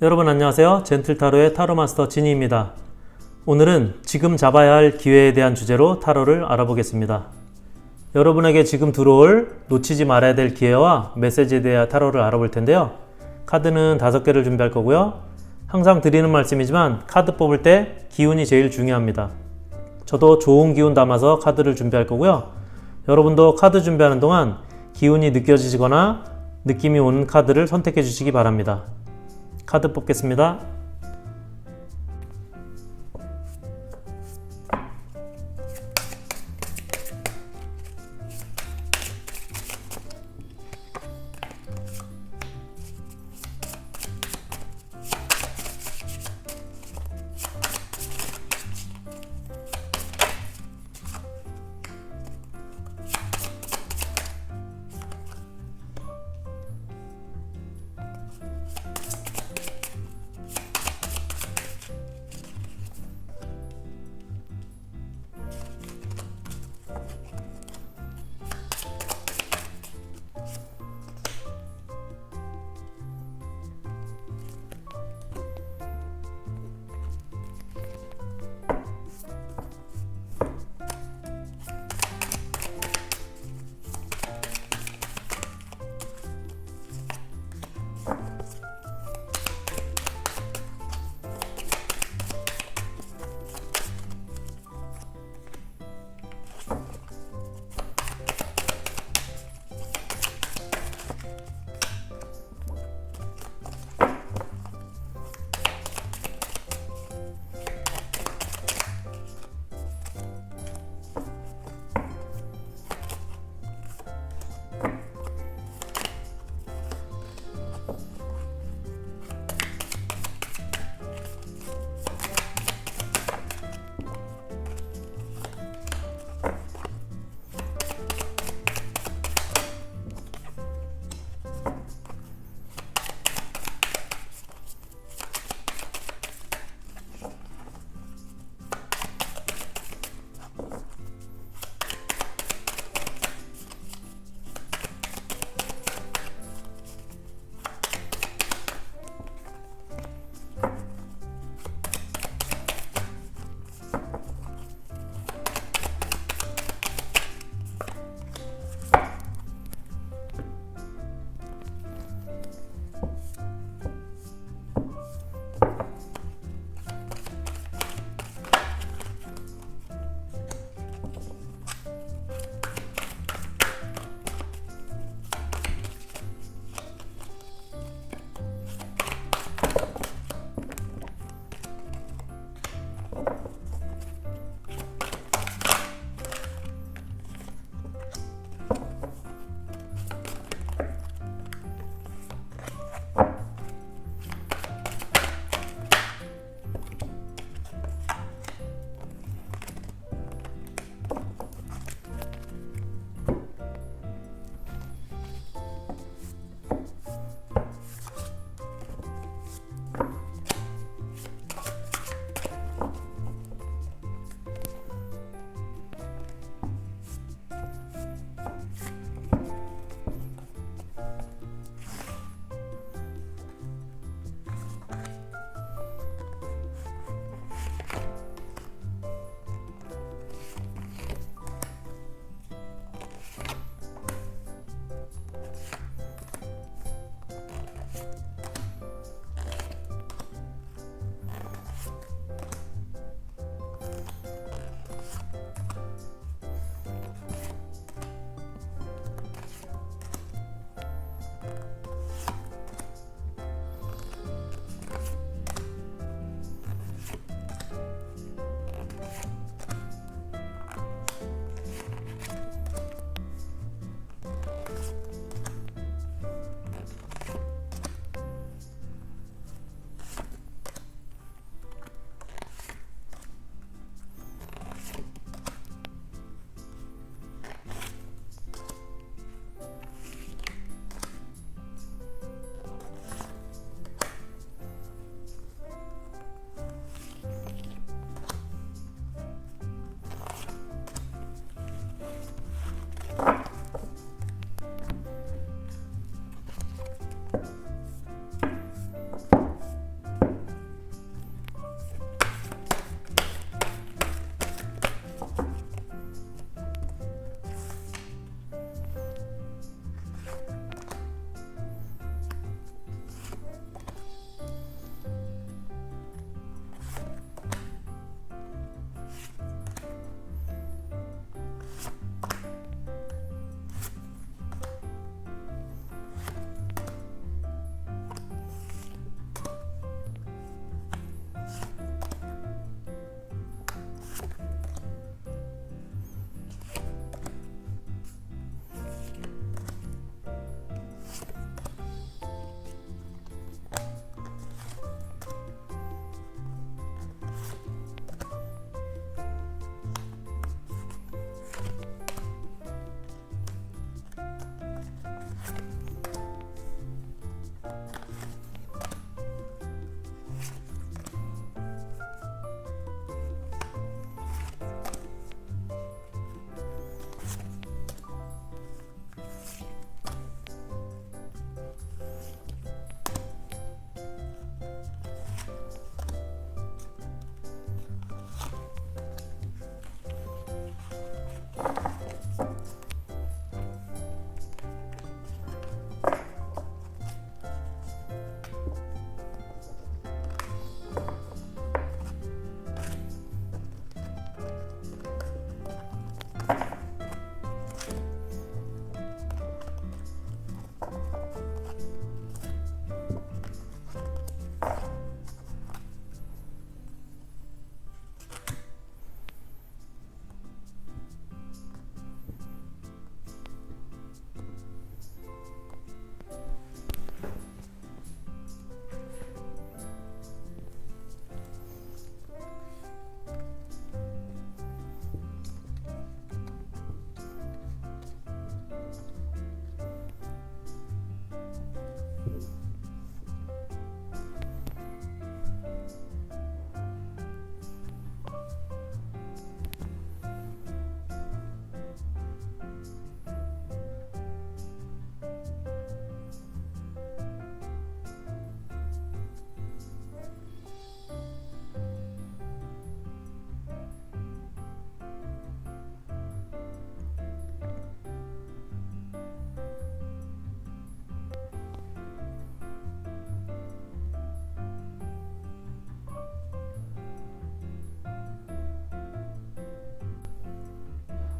여러분 안녕하세요. 젠틀타로의 타로마스터 진이입니다. 오늘은 지금 잡아야 할 기회에 대한 주제로 타로를 알아보겠습니다. 여러분에게 지금 들어올 놓치지 말아야 될 기회와 메시지에 대한 타로를 알아볼 텐데요. 카드는 5개를 준비할 거고요. 항상 드리는 말씀이지만 카드 뽑을 때 기운이 제일 중요합니다. 저도 좋은 기운 담아서 카드를 준비할 거고요. 여러분도 카드 준비하는 동안 기운이 느껴지거나 느낌이 오는 카드를 선택해 주시기 바랍니다. 카드 뽑겠습니다.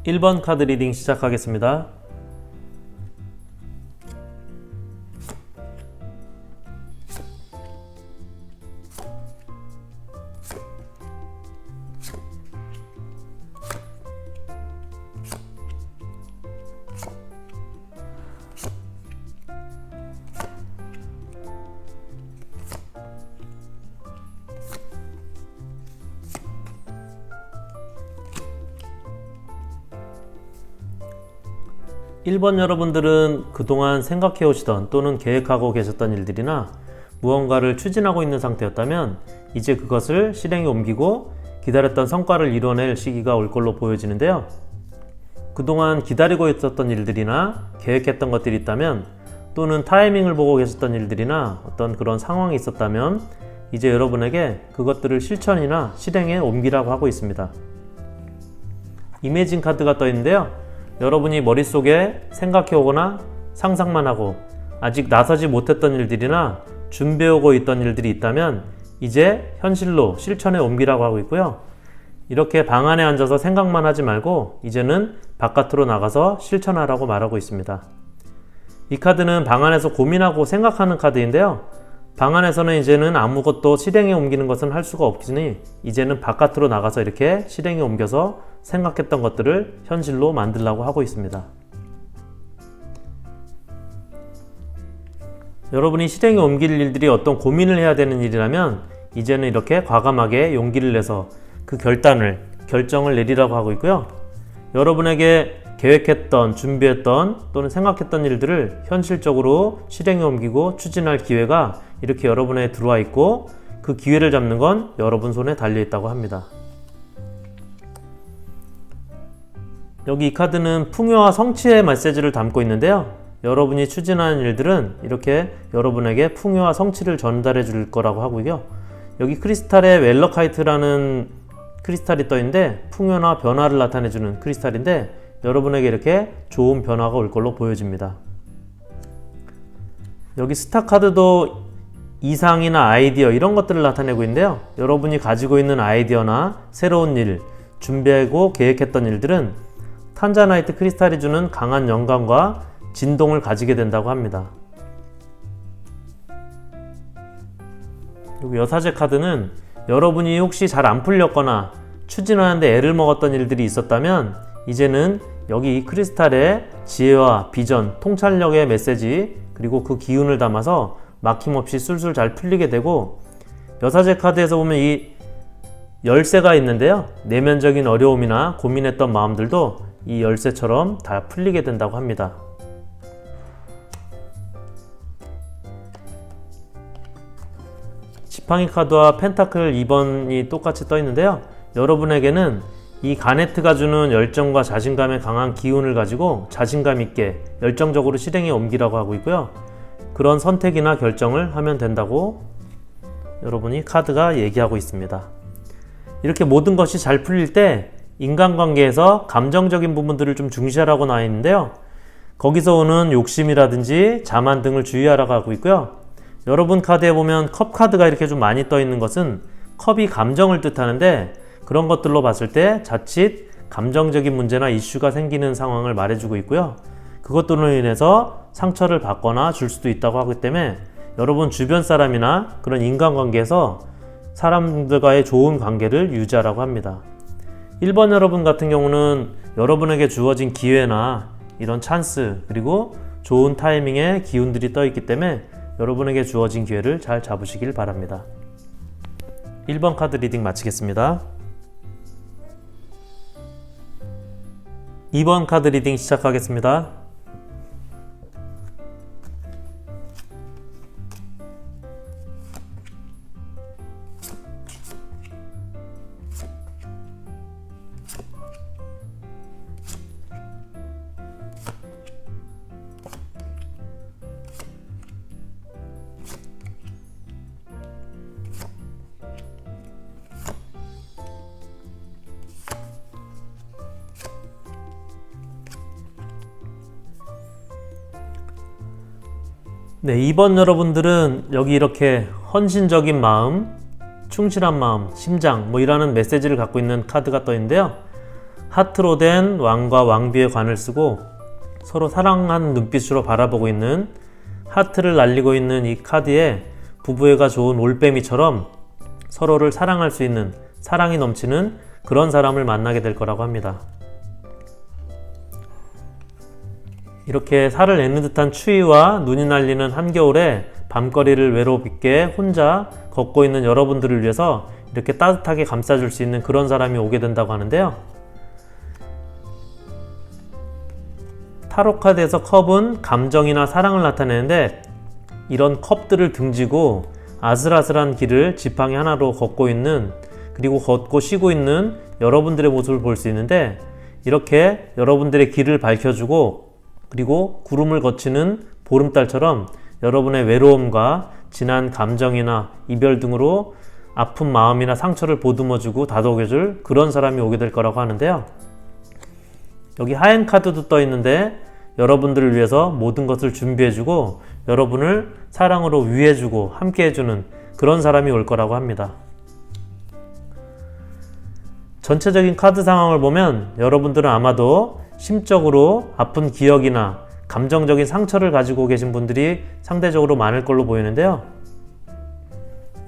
(1번) 카드 리딩 시작하겠습니다. 1번 여러분들은 그동안 생각해 오시던 또는 계획하고 계셨던 일들이나 무언가를 추진하고 있는 상태였다면 이제 그것을 실행에 옮기고 기다렸던 성과를 이뤄낼 시기가 올 걸로 보여지는데요. 그동안 기다리고 있었던 일들이나 계획했던 것들이 있다면 또는 타이밍을 보고 계셨던 일들이나 어떤 그런 상황이 있었다면 이제 여러분에게 그것들을 실천이나 실행에 옮기라고 하고 있습니다. 이매진 카드가 떠 있는데요. 여러분이 머릿속에 생각해 오거나 상상만 하고 아직 나서지 못했던 일들이나 준비해오고 있던 일들이 있다면 이제 현실로 실천에 옮기라고 하고 있고요. 이렇게 방 안에 앉아서 생각만 하지 말고 이제는 바깥으로 나가서 실천하라고 말하고 있습니다. 이 카드는 방 안에서 고민하고 생각하는 카드인데요. 방 안에서는 이제는 아무것도 실행에 옮기는 것은 할 수가 없으니 이제는 바깥으로 나가서 이렇게 실행에 옮겨서 생각했던 것들을 현실로 만들려고 하고 있습니다. 여러분이 실행에 옮길 일들이 어떤 고민을 해야 되는 일이라면 이제는 이렇게 과감하게 용기를 내서 그 결정을 내리라고 하고 있고요. 여러분에게 계획했던, 준비했던 또는 생각했던 일들을 현실적으로 실행에 옮기고 추진할 기회가 이렇게 여러분에 들어와 있고 그 기회를 잡는 건 여러분 손에 달려 있다고 합니다. 여기 이 카드는 풍요와 성취의 메시지를 담고 있는데요. 여러분이 추진하는 일들은 이렇게 여러분에게 풍요와 성취를 전달해 줄 거라고 하고요. 여기 크리스탈에 웰러카이트라는 크리스탈이 떠 있는데 풍요나 변화를 나타내 주는 크리스탈인데 여러분에게 이렇게 좋은 변화가 올 걸로 보여집니다. 여기 스타 카드도 이상이나 아이디어 이런 것들을 나타내고 있는데요. 여러분이 가지고 있는 아이디어나 새로운 일, 준비하고 계획했던 일들은 탄자나이트 크리스탈이 주는 강한 영감과 진동을 가지게 된다고 합니다. 그리고 여사제 카드는 여러분이 혹시 잘 안 풀렸거나 추진하는데 애를 먹었던 일들이 있었다면 이제는 여기 이 크리스탈의 지혜와 비전, 통찰력의 메시지 그리고 그 기운을 담아서 막힘없이 술술 잘 풀리게 되고 여사제 카드에서 보면 이 열쇠가 있는데요. 내면적인 어려움이나 고민했던 마음들도 이 열쇠처럼 다 풀리게 된다고 합니다. 지팡이 카드와 펜타클 2번이 똑같이 떠 있는데요. 여러분에게는 이 가네트가 주는 열정과 자신감의 강한 기운을 가지고 자신감 있게 열정적으로 실행에 옮기라고 하고 있고요. 그런 선택이나 결정을 하면 된다고 여러분이 카드가 얘기하고 있습니다. 이렇게 모든 것이 잘 풀릴 때 인간관계에서 감정적인 부분들을 좀 중시하라고 나와 있는데요. 거기서 오는 욕심이라든지 자만 등을 주의하라고 하고 있고요. 여러분 카드에 보면 컵 카드가 이렇게 좀 많이 떠 있는 것은 컵이 감정을 뜻하는데 그런 것들로 봤을 때 자칫 감정적인 문제나 이슈가 생기는 상황을 말해주고 있고요. 그것들로 인해서 상처를 받거나 줄 수도 있다고 하기 때문에 여러분 주변 사람이나 그런 인간관계에서 사람들과의 좋은 관계를 유지하라고 합니다. 1번 여러분 같은 경우는 여러분에게 주어진 기회나 이런 찬스 그리고 좋은 타이밍의 기운들이 떠 있기 때문에 여러분에게 주어진 기회를 잘 잡으시길 바랍니다. 1번 카드 리딩 마치겠습니다. 2번 카드 리딩 시작하겠습니다. 네, 2번 여러분들은 여기 이렇게 헌신적인 마음, 충실한 마음, 심장 이라는 메시지를 갖고 있는 카드가 떠 있는데요. 하트로 된 왕과 왕비의 관을 쓰고 서로 사랑하는 눈빛으로 바라보고 있는, 하트를 날리고 있는 이 카드에 부부애가 좋은 올빼미처럼 서로를 사랑할 수 있는, 사랑이 넘치는 그런 사람을 만나게 될 거라고 합니다. 이렇게 살을 내는 듯한 추위와 눈이 날리는 한겨울에 밤거리를 외롭게 혼자 걷고 있는 여러분들을 위해서 이렇게 따뜻하게 감싸줄 수 있는 그런 사람이 오게 된다고 하는데요. 타로 카드에서 컵은 감정이나 사랑을 나타내는데, 이런 컵들을 등지고 아슬아슬한 길을 지팡이 하나로 걷고 있는, 그리고 걷고 쉬고 있는 여러분들의 모습을 볼 수 있는데, 이렇게 여러분들의 길을 밝혀주고 그리고 구름을 거치는 보름달처럼 여러분의 외로움과 진한 감정이나 이별 등으로 아픈 마음이나 상처를 보듬어주고 다독여줄 그런 사람이 오게 될 거라고 하는데요. 여기 하얀 카드도 떠 있는데, 여러분들을 위해서 모든 것을 준비해주고 여러분을 사랑으로 위해주고 함께해주는 그런 사람이 올 거라고 합니다. 전체적인 카드 상황을 보면 여러분들은 아마도 심적으로 아픈 기억이나 감정적인 상처를 가지고 계신 분들이 상대적으로 많을 걸로 보이는데요.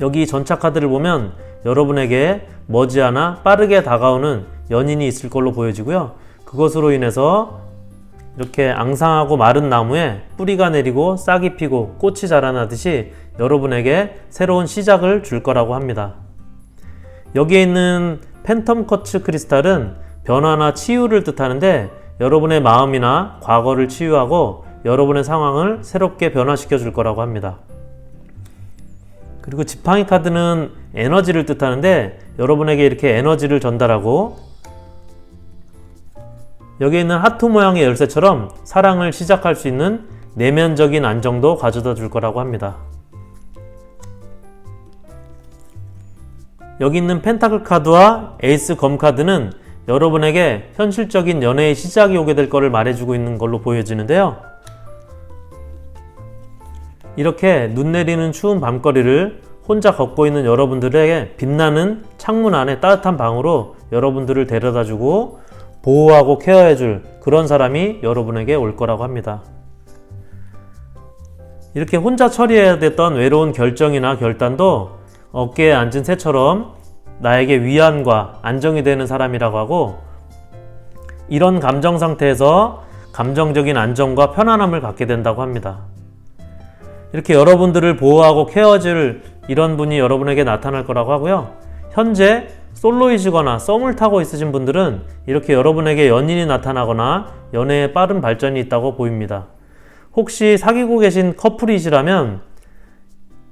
여기 전차 카드를 보면 여러분에게 머지않아 빠르게 다가오는 연인이 있을 걸로 보여지고요. 그것으로 인해서 이렇게 앙상하고 마른 나무에 뿌리가 내리고 싹이 피고 꽃이 자라나듯이 여러분에게 새로운 시작을 줄 거라고 합니다. 여기에 있는 팬텀 쿼츠 크리스탈은 변화나 치유를 뜻하는데, 여러분의 마음이나 과거를 치유하고 여러분의 상황을 새롭게 변화시켜 줄 거라고 합니다. 그리고 지팡이 카드는 에너지를 뜻하는데, 여러분에게 이렇게 에너지를 전달하고, 여기에 있는 하트 모양의 열쇠처럼 사랑을 시작할 수 있는 내면적인 안정도 가져다 줄 거라고 합니다. 여기 있는 펜타클 카드와 에이스 검 카드는 여러분에게 현실적인 연애의 시작이 오게 될 것을 말해주고 있는 걸로 보여지는데요. 이렇게 눈 내리는 추운 밤거리를 혼자 걷고 있는 여러분들에게 빛나는 창문 안에 따뜻한 방으로 여러분들을 데려다주고 보호하고 케어해줄 그런 사람이 여러분에게 올 거라고 합니다. 이렇게 혼자 처리해야 됐던 외로운 결정이나 결단도 어깨에 앉은 새처럼 나에게 위안과 안정이 되는 사람이라고 하고, 이런 감정 상태에서 감정적인 안정과 편안함을 갖게 된다고 합니다. 이렇게 여러분들을 보호하고 케어해줄 이런 분이 여러분에게 나타날 거라고 하고요. 현재 솔로이시거나 썸을 타고 있으신 분들은 이렇게 여러분에게 연인이 나타나거나 연애에 빠른 발전이 있다고 보입니다. 혹시 사귀고 계신 커플이시라면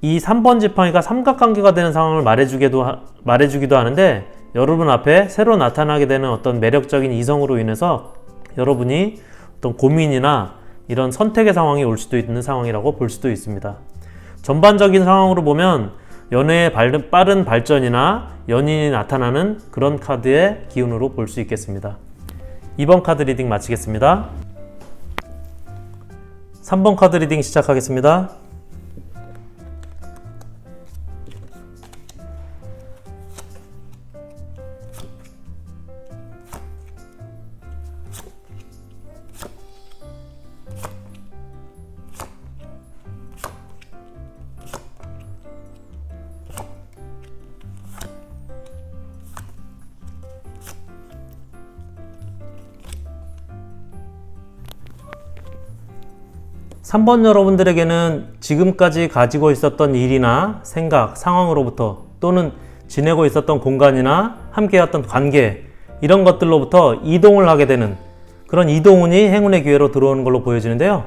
이 3번 지팡이가 삼각관계가 되는 상황을 말해주기도 하는데, 여러분 앞에 새로 나타나게 되는 어떤 매력적인 이성으로 인해서 여러분이 어떤 고민이나 이런 선택의 상황이 올 수도 있는 상황이라고 볼 수도 있습니다. 전반적인 상황으로 보면 연애의 빠른 발전이나 연인이 나타나는 그런 카드의 기운으로 볼 수 있겠습니다. 2번 카드 리딩 마치겠습니다. 3번 카드 리딩 시작하겠습니다. 3번 여러분들에게는 지금까지 가지고 있었던 일이나 생각, 상황으로부터, 또는 지내고 있었던 공간이나 함께했던 관계, 이런 것들로부터 이동을 하게 되는 그런 이동운이 행운의 기회로 들어오는 걸로 보여지는데요.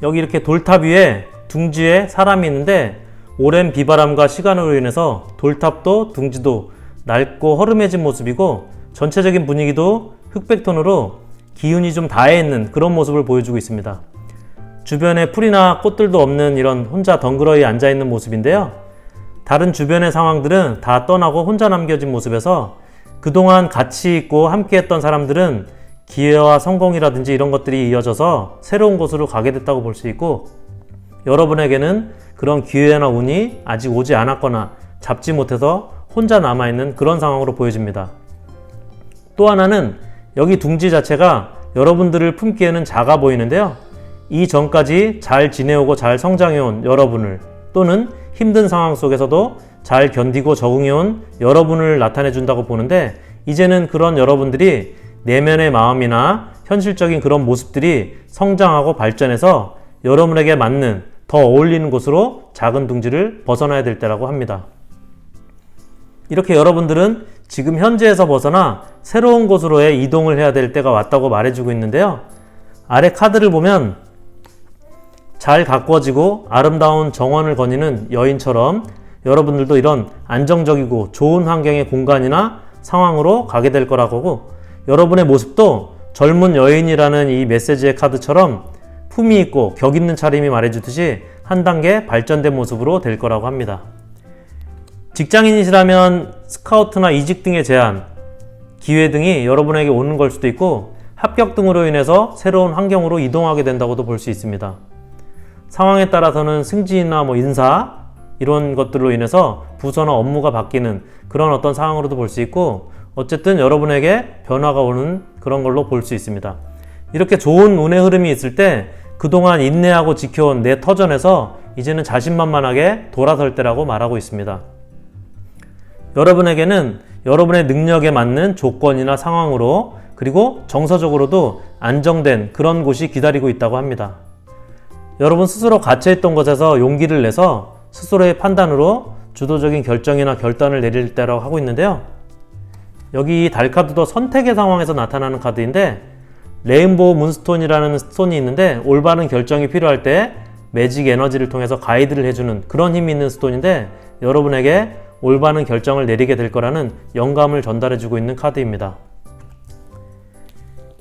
여기 이렇게 돌탑 위에 둥지에 사람이 있는데, 오랜 비바람과 시간으로 인해서 돌탑도 둥지도 낡고 허름해진 모습이고, 전체적인 분위기도 흑백톤으로 기운이 좀 다해 있는 그런 모습을 보여주고 있습니다. 주변에 풀이나 꽃들도 없는 이런 혼자 덩그러니 앉아있는 모습인데요. 다른 주변의 상황들은 다 떠나고 혼자 남겨진 모습에서 그동안 같이 있고 함께했던 사람들은 기회와 성공이라든지 이런 것들이 이어져서 새로운 곳으로 가게 됐다고 볼 수 있고, 여러분에게는 그런 기회나 운이 아직 오지 않았거나 잡지 못해서 혼자 남아있는 그런 상황으로 보여집니다. 또 하나는 여기 둥지 자체가 여러분들을 품기에는 작아 보이는데요. 이전까지 잘 지내오고 잘 성장해온 여러분을, 또는 힘든 상황 속에서도 잘 견디고 적응해온 여러분을 나타내 준다고 보는데, 이제는 그런 여러분들이 내면의 마음이나 현실적인 그런 모습들이 성장하고 발전해서 여러분에게 맞는 더 어울리는 곳으로 작은 둥지를 벗어나야 될 때라고 합니다. 이렇게 여러분들은 지금 현재에서 벗어나 새로운 곳으로의 이동을 해야 될 때가 왔다고 말해주고 있는데요. 아래 카드를 보면 잘 가꾸어지고 아름다운 정원을 거니는 여인처럼 여러분들도 이런 안정적이고 좋은 환경의 공간이나 상황으로 가게 될 거라고 하고, 여러분의 모습도 젊은 여인이라는 이 메시지의 카드처럼 품위 있고 격 있는 차림이 말해주듯이 한 단계 발전된 모습으로 될 거라고 합니다. 직장인이시라면 스카우트나 이직 등의 제안, 기회 등이 여러분에게 오는 걸 수도 있고, 합격 등으로 인해서 새로운 환경으로 이동하게 된다고도 볼 수 있습니다. 상황에 따라서는 승진이나 인사 이런 것들로 인해서 부서나 업무가 바뀌는 그런 어떤 상황으로도 볼 수 있고, 어쨌든 여러분에게 변화가 오는 그런 걸로 볼 수 있습니다. 이렇게 좋은 운의 흐름이 있을 때 그동안 인내하고 지켜온 내 터전에서 이제는 자신만만하게 돌아설 때라고 말하고 있습니다. 여러분에게는 여러분의 능력에 맞는 조건이나 상황으로, 그리고 정서적으로도 안정된 그런 곳이 기다리고 있다고 합니다. 여러분 스스로 갇혀있던 것에서 용기를 내서 스스로의 판단으로 주도적인 결정이나 결단을 내릴 때라고 하고 있는데요. 여기 달 카드도 선택의 상황에서 나타나는 카드인데, 레인보우 문스톤이라는 스톤이 있는데 올바른 결정이 필요할 때 매직 에너지를 통해서 가이드를 해주는 그런 힘이 있는 스톤인데, 여러분에게 올바른 결정을 내리게 될 거라는 영감을 전달해주고 있는 카드입니다.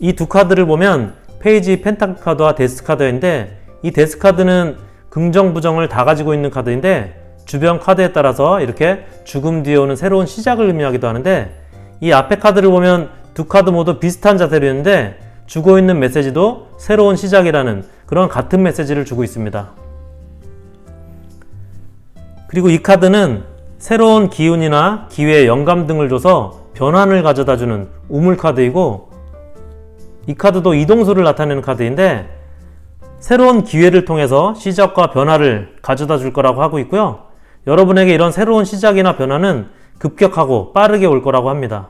이 두 카드를 보면 페이지 펜타클 카드와 데스 카드인데, 이 데스 카드는 긍정 부정을 다 가지고 있는 카드인데, 주변 카드에 따라서 이렇게 죽음 뒤에 오는 새로운 시작을 의미하기도 하는데, 이 앞에 카드를 보면 두 카드 모두 비슷한 자세로 있는데 주고 있는 메시지도 새로운 시작이라는 그런 같은 메시지를 주고 있습니다. 그리고 이 카드는 새로운 기운이나 기회, 영감 등을 줘서 변환을 가져다주는 우물 카드이고, 이 카드도 이동수를 나타내는 카드인데 새로운 기회를 통해서 시작과 변화를 가져다 줄 거라고 하고 있고요. 여러분에게 이런 새로운 시작이나 변화는 급격하고 빠르게 올 거라고 합니다.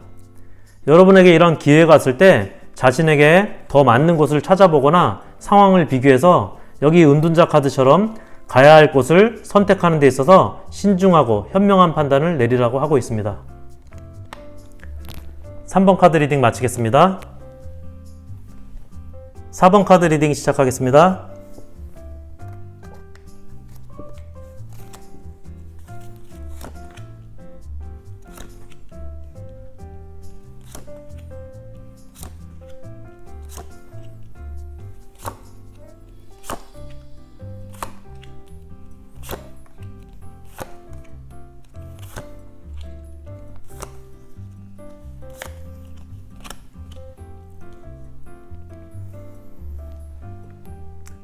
여러분에게 이런 기회가 왔을 때 자신에게 더 맞는 곳을 찾아보거나 상황을 비교해서 여기 은둔자 카드처럼 가야 할 곳을 선택하는 데 있어서 신중하고 현명한 판단을 내리라고 하고 있습니다. 3번 카드 리딩 마치겠습니다. 4번 카드 리딩 시작하겠습니다.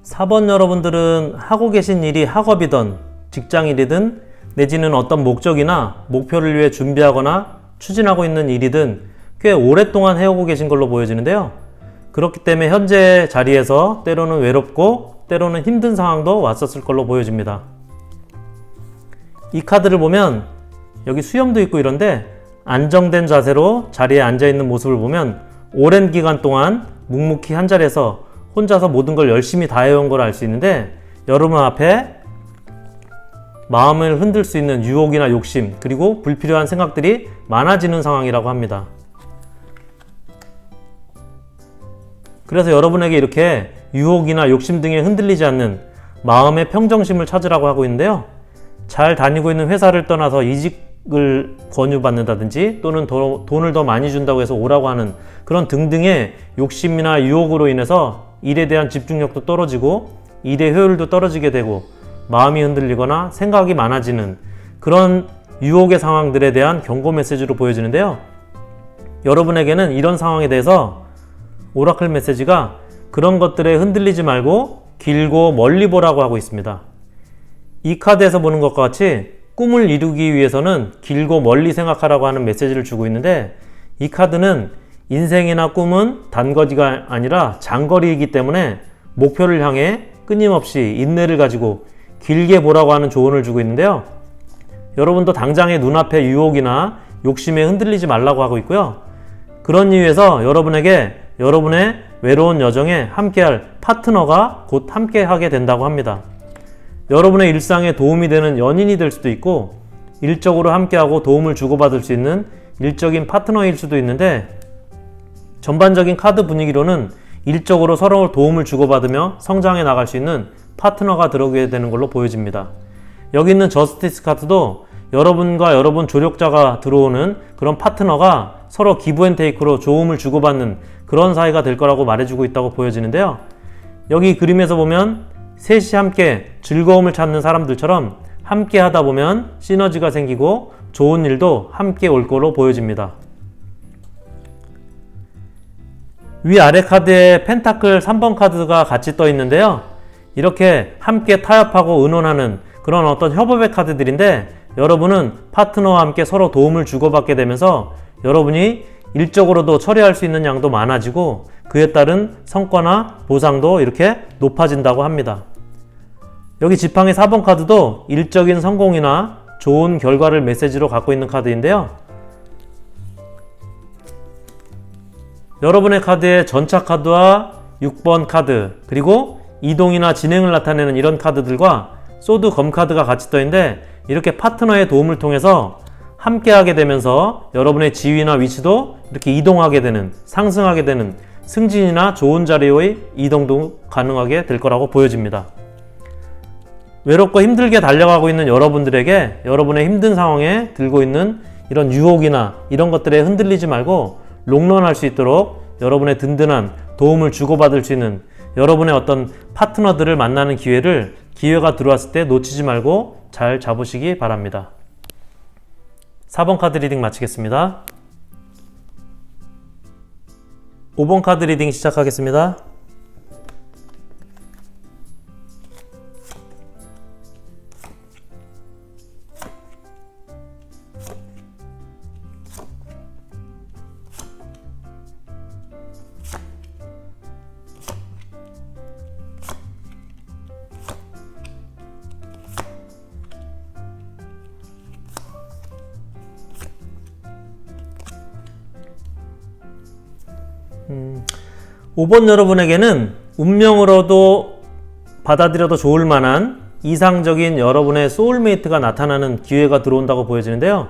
사 번 여러분들은 하고 계신 일이 학업이든 직장일이든 내지는 어떤 목적이나 목표를 위해 준비하거나 추진하고 있는 일이든 꽤 오랫동안 해오고 계신 걸로 보여지는데요. 그렇기 때문에 현재 자리에서 때로는 외롭고 때로는 힘든 상황도 왔었을 걸로 보여집니다. 이 카드를 보면 여기 수염도 있고 이런데 안정된 자세로 자리에 앉아있는 모습을 보면 오랜 기간 동안 묵묵히 한자리에서 혼자서 모든 걸 열심히 다 해온 걸 알 수 있는데, 여러분 앞에 마음을 흔들 수 있는 유혹이나 욕심, 그리고 불필요한 생각들이 많아지는 상황이라고 합니다. 그래서 여러분에게 이렇게 유혹이나 욕심 등에 흔들리지 않는 마음의 평정심을 찾으라고 하고 있는데요. 잘 다니고 있는 회사를 떠나서 이직을 권유받는다든지, 또는 돈을 더 많이 준다고 해서 오라고 하는 그런 등등의 욕심이나 유혹으로 인해서 일에 대한 집중력도 떨어지고 일의 효율도 떨어지게 되고 마음이 흔들리거나 생각이 많아지는 그런 유혹의 상황들에 대한 경고 메시지로 보여지는데요. 여러분에게는 이런 상황에 대해서 오라클 메시지가 그런 것들에 흔들리지 말고 길고 멀리 보라고 하고 있습니다. 이 카드에서 보는 것과 같이 꿈을 이루기 위해서는 길고 멀리 생각하라고 하는 메시지를 주고 있는데, 이 카드는 인생이나 꿈은 단거리가 아니라 장거리이기 때문에 목표를 향해 끊임없이 인내를 가지고 길게 보라고 하는 조언을 주고 있는데요. 여러분도 당장의 눈앞의 유혹이나 욕심에 흔들리지 말라고 하고 있고요. 그런 이유에서 여러분에게 여러분의 외로운 여정에 함께할 파트너가 곧 함께하게 된다고 합니다. 여러분의 일상에 도움이 되는 연인이 될 수도 있고, 일적으로 함께하고 도움을 주고받을 수 있는 일적인 파트너일 수도 있는데, 전반적인 카드 분위기로는 일적으로 서로 도움을 주고받으며 성장해 나갈 수 있는 파트너가 들어오게 되는 걸로 보여집니다. 여기 있는 저스티스 카드도 여러분과 여러분 조력자가 들어오는 그런 파트너가 서로 기브앤테이크로 도움을 주고받는 그런 사이가 될 거라고 말해주고 있다고 보여지는데요. 여기 그림에서 보면 셋이 함께 즐거움을 찾는 사람들처럼 함께 하다 보면 시너지가 생기고 좋은 일도 함께 올 거로 보여집니다. 위아래 카드에 펜타클 3번 카드가 같이 떠 있는데요. 이렇게 함께 타협하고 의논하는 그런 어떤 협업의 카드들인데, 여러분은 파트너와 함께 서로 도움을 주고받게 되면서 여러분이 일적으로도 처리할 수 있는 양도 많아지고 그에 따른 성과나 보상도 이렇게 높아진다고 합니다. 여기 지팡이 4번 카드도 일적인 성공이나 좋은 결과를 메시지로 갖고 있는 카드인데요. 여러분의 카드에 전차 카드와 6번 카드, 그리고 이동이나 진행을 나타내는 이런 카드들과 소드 검 카드가 같이 떠 있는데, 이렇게 파트너의 도움을 통해서 함께하게 되면서 여러분의 지위나 위치도 이렇게 이동하게 되는, 상승하게 되는 승진이나 좋은 자리의 이동도 가능하게 될 거라고 보여집니다. 외롭고 힘들게 달려가고 있는 여러분들에게 여러분의 힘든 상황에 들고 있는 이런 유혹이나 이런 것들에 흔들리지 말고 롱런할 수 있도록 여러분의 든든한 도움을 주고받을 수 있는 여러분의 어떤 파트너들을 만나는 기회가 들어왔을 때 놓치지 말고 잘 잡으시기 바랍니다. 4번 카드 리딩 마치겠습니다. 5번 카드 리딩 시작하겠습니다. 음, 5번 여러분에게는 운명으로도 받아들여도 좋을 만한 이상적인 여러분의 소울메이트가 나타나는 기회가 들어온다고 보여지는데요.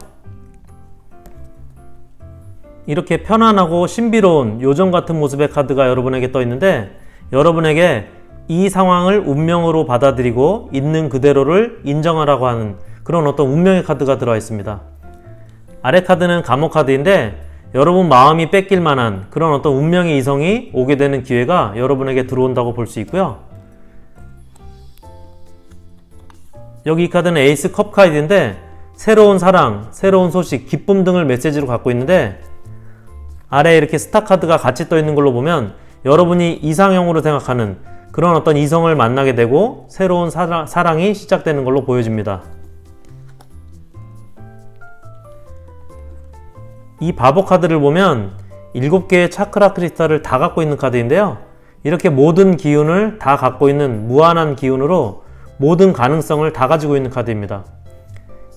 이렇게 편안하고 신비로운 요정 같은 모습의 카드가 여러분에게 떠 있는데, 여러분에게 이 상황을 운명으로 받아들이고 있는 그대로를 인정하라고 하는 그런 어떤 운명의 카드가 들어와 있습니다. 아래 카드는 감옥 카드인데, 여러분 마음이 뺏길 만한 그런 어떤 운명의 이성이 오게 되는 기회가 여러분에게 들어온다고 볼 수 있고요. 여기 이 카드는 에이스 컵 카드인데, 새로운 사랑, 새로운 소식, 기쁨 등을 메시지로 갖고 있는데, 아래에 이렇게 스타 카드가 같이 떠 있는 걸로 보면 여러분이 이상형으로 생각하는 그런 어떤 이성을 만나게 되고 새로운 사랑이 시작되는 걸로 보여집니다. 이 바보 카드를 보면 7개의 차크라 크리스탈을 다 갖고 있는 카드인데요. 이렇게 모든 기운을 다 갖고 있는 무한한 기운으로 모든 가능성을 다 가지고 있는 카드입니다.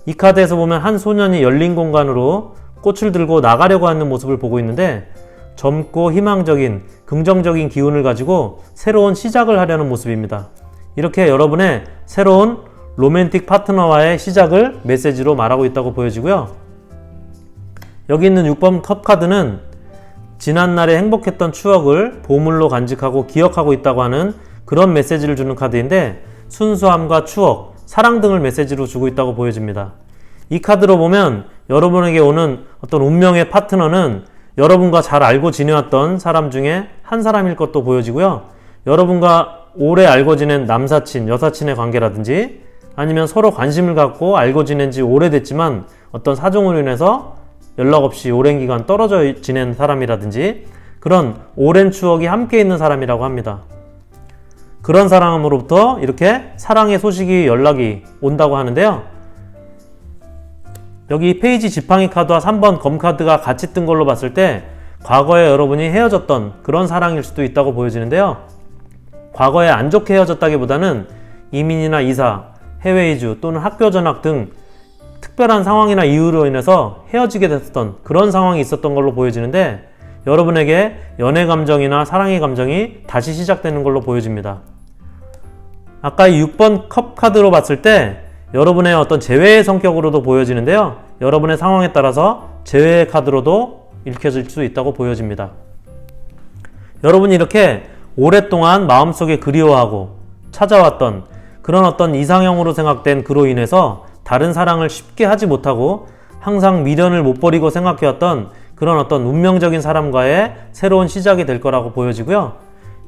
이 카드에서 보면 한 소년이 열린 공간으로 꽃을 들고 나가려고 하는 모습을 보고 있는데, 젊고 희망적인 긍정적인 기운을 가지고 새로운 시작을 하려는 모습입니다. 이렇게 여러분의 새로운 로맨틱 파트너와의 시작을 메시지로 말하고 있다고 보여지고요. 여기 있는 6번 컵 카드는 지난날에 행복했던 추억을 보물로 간직하고 기억하고 있다고 하는 그런 메시지를 주는 카드인데, 순수함과 추억, 사랑 등을 메시지로 주고 있다고 보여집니다. 이 카드로 보면 여러분에게 오는 어떤 운명의 파트너는 여러분과 잘 알고 지내왔던 사람 중에 한 사람일 것도 보여지고요. 여러분과 오래 알고 지낸 남사친, 여사친의 관계라든지, 아니면 서로 관심을 갖고 알고 지낸 지 오래됐지만 어떤 사정으로 인해서 연락 없이 오랜 기간 떨어져 지낸 사람이라든지, 그런 오랜 추억이 함께 있는 사람이라고 합니다. 그런 사람으로부터 이렇게 사랑의 소식이 연락이 온다고 하는데요. 여기 페이지 지팡이 카드와 3번 검 카드가 같이 뜬 걸로 봤을 때 과거에 여러분이 헤어졌던 그런 사랑일 수도 있다고 보여지는데요. 과거에 안 좋게 헤어졌다기보다는 이민이나 이사, 해외 이주 또는 학교 전학 등 특별한 상황이나 이유로 인해서 헤어지게 됐던 그런 상황이 있었던 걸로 보여지는데, 여러분에게 연애 감정이나 사랑의 감정이 다시 시작되는 걸로 보여집니다. 아까 이 6번 컵 카드로 봤을 때 여러분의 어떤 재회의 성격으로도 보여지는데요. 여러분의 상황에 따라서 재회의 카드로도 읽혀질 수 있다고 보여집니다. 여러분이 이렇게 오랫동안 마음속에 그리워하고 찾아왔던 그런 어떤 이상형으로 생각된 그로 인해서 다른 사랑을 쉽게 하지 못하고 항상 미련을 못 버리고 생각해왔던 그런 어떤 운명적인 사람과의 새로운 시작이 될 거라고 보여지고요.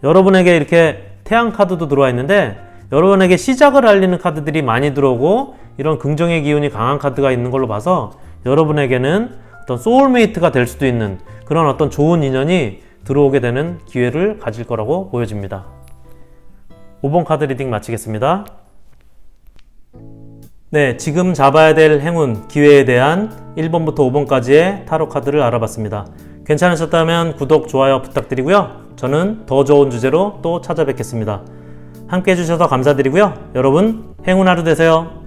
여러분에게 이렇게 태양 카드도 들어와 있는데, 여러분에게 시작을 알리는 카드들이 많이 들어오고 이런 긍정의 기운이 강한 카드가 있는 걸로 봐서 여러분에게는 어떤 소울메이트가 될 수도 있는 그런 어떤 좋은 인연이 들어오게 되는 기회를 가질 거라고 보여집니다. 5번 카드 리딩 마치겠습니다. 네, 지금 잡아야 될 행운, 기회에 대한 1번부터 5번까지의 타로 카드를 알아봤습니다. 괜찮으셨다면 구독, 좋아요 부탁드리고요. 저는 더 좋은 주제로 또 찾아뵙겠습니다. 함께 해주셔서 감사드리고요. 여러분, 행운 하루 되세요.